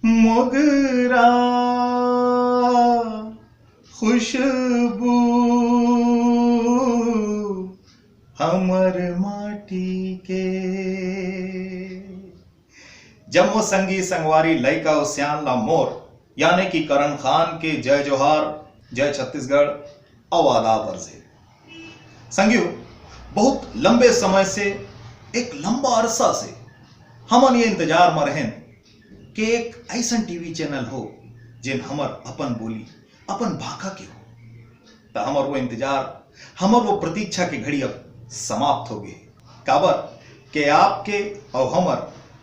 मोगरा खुशबू हमर माटी के। जब वो संगी संगवारी लयका उस्यान ला मोर यानी कि करण खान के जय जोहार जय छत्तीसगढ़ अवादा बरसे। संगियों, बहुत लंबे समय से एक लंबा अरसा से हमन ये इंतजार में रहें कि एक ऐसा टीवी चैनल हो जिन हमर अपन बोली अपन भाषा के हो। तो हमर वो इंतजार हमर वो प्रतीक्षा की घड़ी अब समाप्त हो गई। काबर के आपके और हमर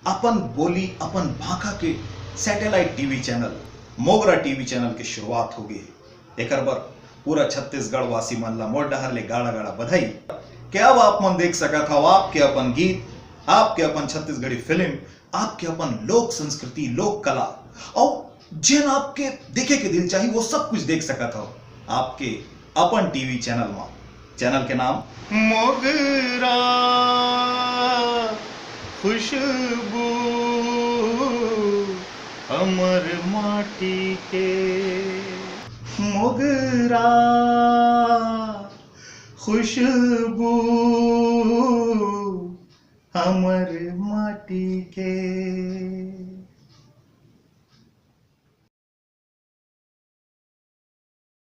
अपन बोली अपन भाषा के सैटेलाइट टीवी चैनल मोगरा टीवी चैनल की शुरुआत हो गई। एक बार पूरा छत्तीसगढ़ वासी मन ला मोर डहर ले गाड़ा गाड़ा बधाई कि अब आप मन देख सकत हो आपके अपन गीत, आपके अपन छत्तीसगढ़ी फिल्म, आपके अपन लोक संस्कृति लोक कला और जिन आपके देखे के दिल चाहिए वो सब कुछ देख सकत हो आपके अपन टीवी चैनल में। चैनल के नाम मोगरा खुशबू हमर माटी के। मोगरा खुशबू हमर माटी के।